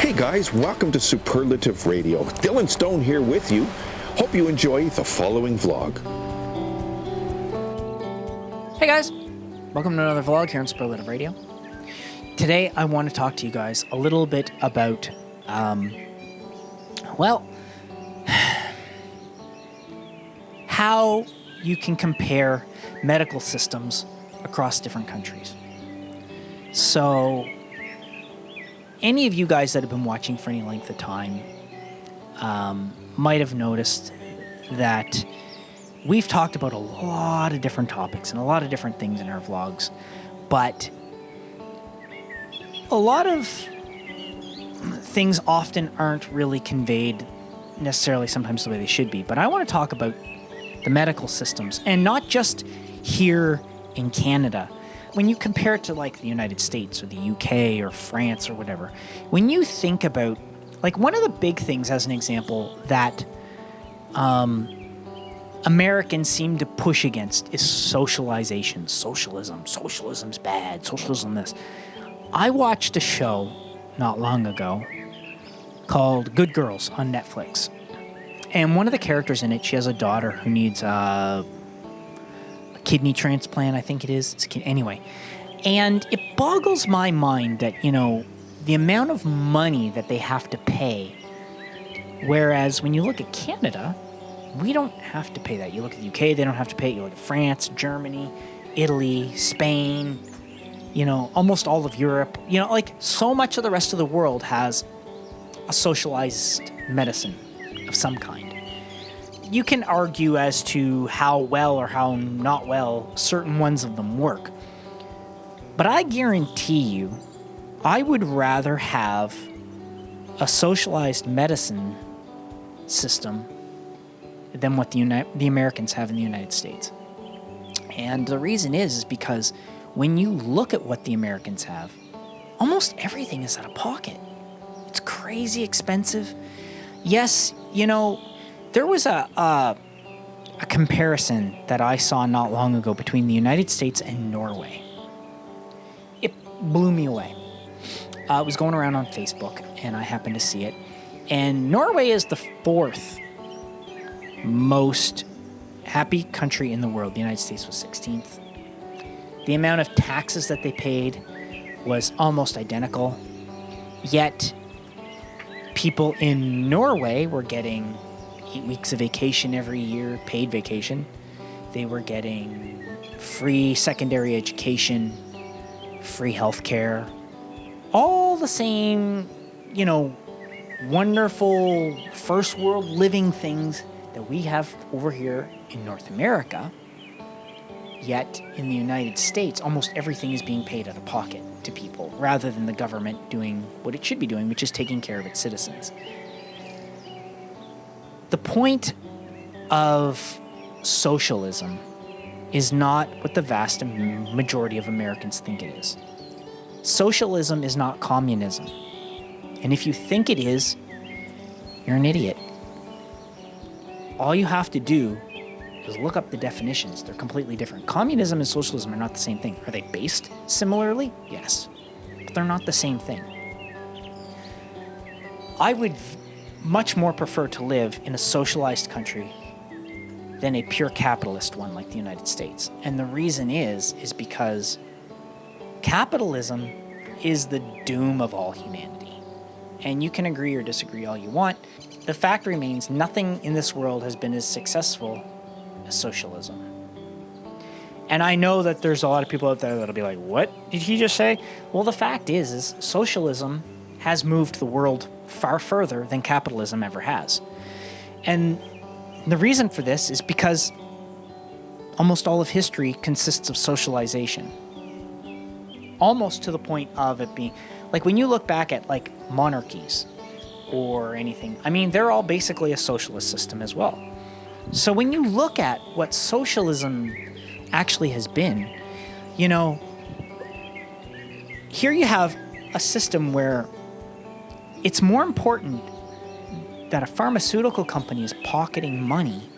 Hey guys, welcome to Superlative Radio. Dylan Stone here with you. Hope you enjoy the following vlog. Hey guys, welcome to another vlog here on Superlative Radio. Today I want to talk to you guys a little bit about, how you can compare medical systems across different countries. So, any of you guys that have been watching for any length of time might have noticed that we've talked about a lot of different topics and a lot of different things in our vlogs, but a lot of things often aren't really conveyed necessarily sometimes the way they should be. But I want to talk about the medical systems, and not just here in Canada. When you compare it to like the United States or the UK or France or whatever, when you think about, like, one of the big things as an example that Americans seem to push against is socialization, socialism. Socialism's bad, socialism this. I watched a show not long ago called Good Girls on Netflix. And one of the characters in it, she has a daughter who needs a kidney transplant, I think it is. Anyway. And it boggles my mind that, the amount of money that they have to pay. Whereas when you look at Canada, we don't have to pay that. You look at the UK, they don't have to pay it. You look at France, Germany, Italy, Spain, almost all of Europe. So much of the rest of the world has a socialized medicine of some kind. You can argue as to how well or how not well certain ones of them work. But I guarantee you, I would rather have a socialized medicine system than what the Americans have in the United States. And the reason is because when you look at what the Americans have, almost everything is out of pocket. It's crazy expensive. Yes, there was a comparison that I saw not long ago between the United States and Norway. It blew me away. It was going around on Facebook, and I happened to see it. And Norway is the fourth most happy country in the world. The United States was 16th. The amount of taxes that they paid was almost identical. Yet, people in Norway were getting 8 weeks of vacation every year, paid vacation. They were getting free secondary education, free health care, all the same, wonderful first world living things that we have over here in North America. Yet in the United States, almost everything is being paid out of pocket to people rather than the government doing what it should be doing, which is taking care of its citizens. The point of socialism is not what the vast majority of Americans think it is. Socialism is not communism. And if you think it is, you're an idiot. All you have to do is look up the definitions. They're completely different. Communism and socialism are not the same thing. Are they based similarly? Yes. But they're not the same thing. I would much more prefer to live in a socialized country than a pure capitalist one like the United States. And the reason is because capitalism is the doom of all humanity. And you can agree or disagree all you want. The fact remains, nothing in this world has been as successful as socialism. And I know that there's a lot of people out there that'll be like, what did he just say? Well, the fact is socialism has moved the world far further than capitalism ever has. And the reason for this is because almost all of history consists of socialization. Almost to the point of it being, like, when you look back at like monarchies or anything, they're all basically a socialist system as well. So when you look at what socialism actually has been, here you have a system where it's more important that a pharmaceutical company is pocketing money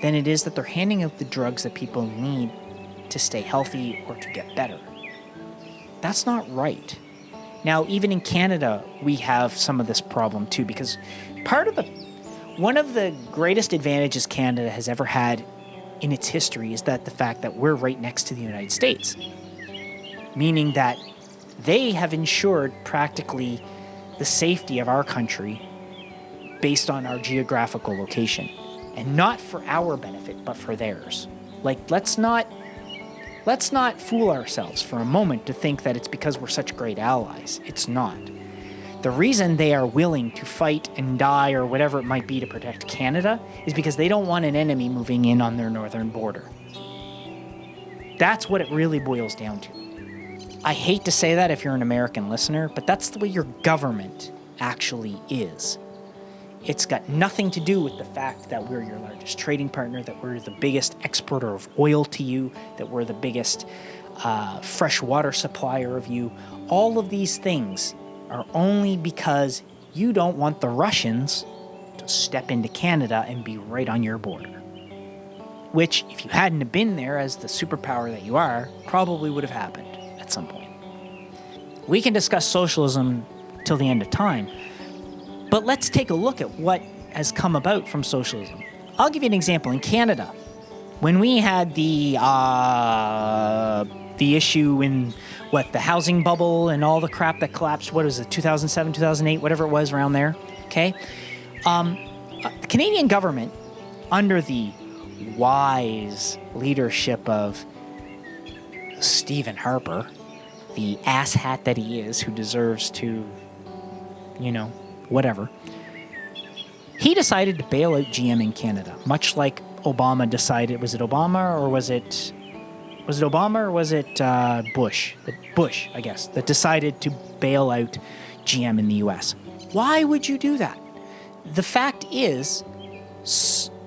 than it is that they're handing out the drugs that people need to stay healthy or to get better. That's not right. Now, even in Canada, we have some of this problem too, because one of the greatest advantages Canada has ever had in its history is that the fact that we're right next to the United States, meaning that they have ensured practically the safety of our country based on our geographical location, and not for our benefit, but for theirs. Like, let's not fool ourselves for a moment to think that it's because we're such great allies. It's not. The reason they are willing to fight and die or whatever it might be to protect Canada is because they don't want an enemy moving in on their northern border. That's what it really boils down to. I hate to say that if you're an American listener, but that's the way your government actually is. It's got nothing to do with the fact that we're your largest trading partner, that we're the biggest exporter of oil to you, that we're the biggest fresh water supplier of you. All of these things are only because you don't want the Russians to step into Canada and be right on your border. Which, if you hadn't have been there as the superpower that you are, probably would have happened at some point. We can discuss socialism till the end of time, but let's take a look at what has come about from socialism. I'll give you an example. In Canada, when we had the issue in the housing bubble and all the crap that collapsed, what was it, 2007, 2008, whatever it was around there, okay? The Canadian government, under the wise leadership of Stephen Harper, the asshat that he is, who deserves to, whatever, he decided to bail out GM in Canada, much like Obama decided. Was it Obama or was it Bush? Bush, I guess, that decided to bail out GM in the U.S. Why would you do that? The fact is,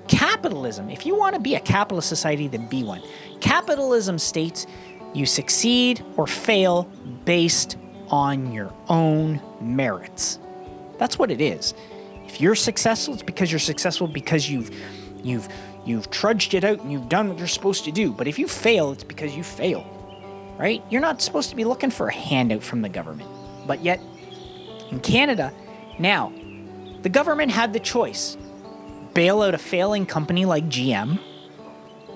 capitalism, if you want to be a capitalist society, then be one. Capitalism states you succeed or fail based on your own merits. That's what it is. If you're successful, it's because you're successful because you've trudged it out and you've done what you're supposed to do. But if you fail, it's because you failed, right? You're not supposed to be looking for a handout from the government. But yet, in Canada, now, the government had the choice. Bail out a failing company like GM,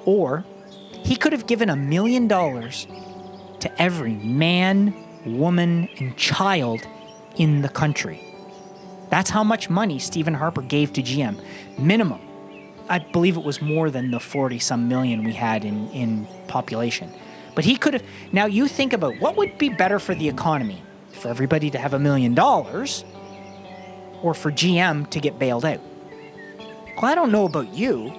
or he could have given $1 million to every man, woman, and child in the country. That's how much money Stephen Harper gave to GM. Minimum. I believe it was more than the 40-some million we had in population. But he could have... Now, you think about what would be better for the economy? For everybody to have $1 million, or for GM to get bailed out? Well, I don't know about you,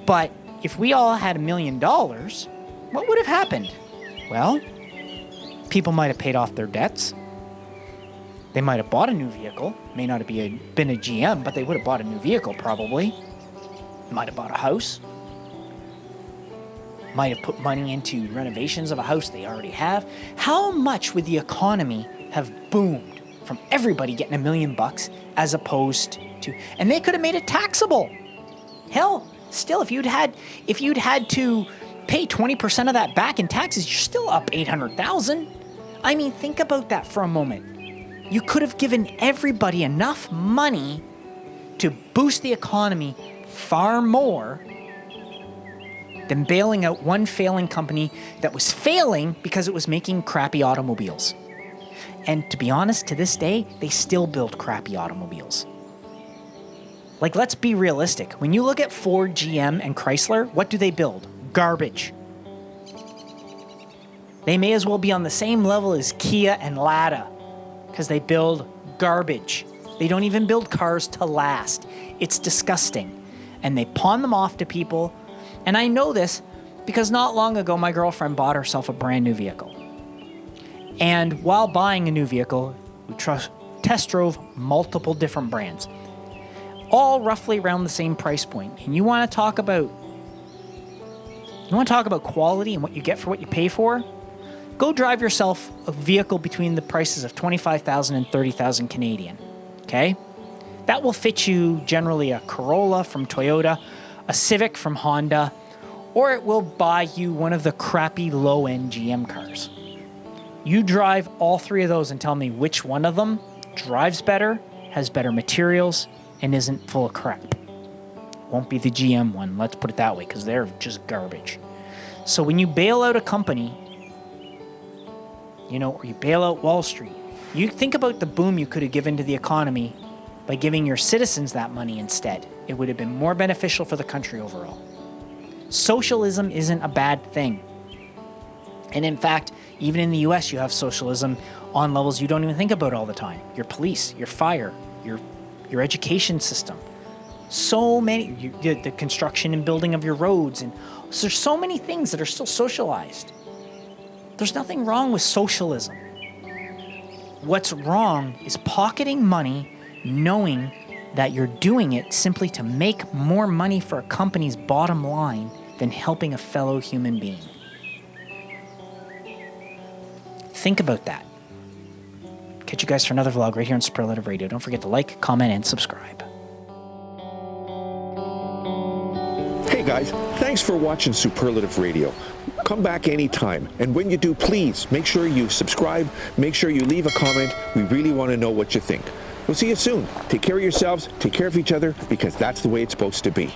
but if we all had $1 million, what would have happened? Well, people might have paid off their debts. They might have bought a new vehicle. May not have been a GM, but they would have bought a new vehicle probably. Might have bought a house. Might have put money into renovations of a house they already have. How much would the economy have boomed from everybody getting $1 million as opposed to... And they could have made it taxable. Hell, still, if you'd had to pay 20% of that back in taxes, you're still up $800,000. I mean, think about that for a moment. You could have given everybody enough money to boost the economy far more than bailing out one failing company that was failing because it was making crappy automobiles. And to be honest, to this day, they still build crappy automobiles. Like, let's be realistic. When you look at Ford, GM, and Chrysler, what do they build? Garbage. They may as well be on the same level as Kia and Lada, because they build garbage. They don't even build cars to last. It's disgusting. And they pawn them off to people. And I know this because not long ago, my girlfriend bought herself a brand new vehicle. And while buying a new vehicle, we test drove multiple different brands, all roughly around the same price point. And you want to talk about quality and what you get for what you pay for? Go drive yourself a vehicle between the prices of $25,000 and $30,000 Canadian, okay? That will fit you generally a Corolla from Toyota, a Civic from Honda, or it will buy you one of the crappy low-end GM cars. You drive all three of those and tell me which one of them drives better, has better materials, and isn't full of crap. Won't be the GM one, let's put it that way, because they're just garbage. So when you bail out a company, or you bail out Wall Street, you think about the boom you could have given to the economy by giving your citizens that money instead. It would have been more beneficial for the country overall. Socialism isn't a bad thing. And in fact, even in the US, you have socialism on levels you don't even think about all the time. Your police, your fire, your education system. So many, the construction and building of your roads. And so there's so many things that are still socialized. There's nothing wrong with socialism. What's wrong is pocketing money, knowing that you're doing it simply to make more money for a company's bottom line than helping a fellow human being. Think about that. Catch you guys for another vlog right here on Superlative Radio. Don't forget to like, comment, and subscribe. Hey guys, thanks for watching Superlative Radio. Come back anytime, and when you do, please make sure you subscribe, make sure you leave a comment. We really want to know what you think. We'll see you soon. Take care of yourselves, take care of each other, because that's the way it's supposed to be.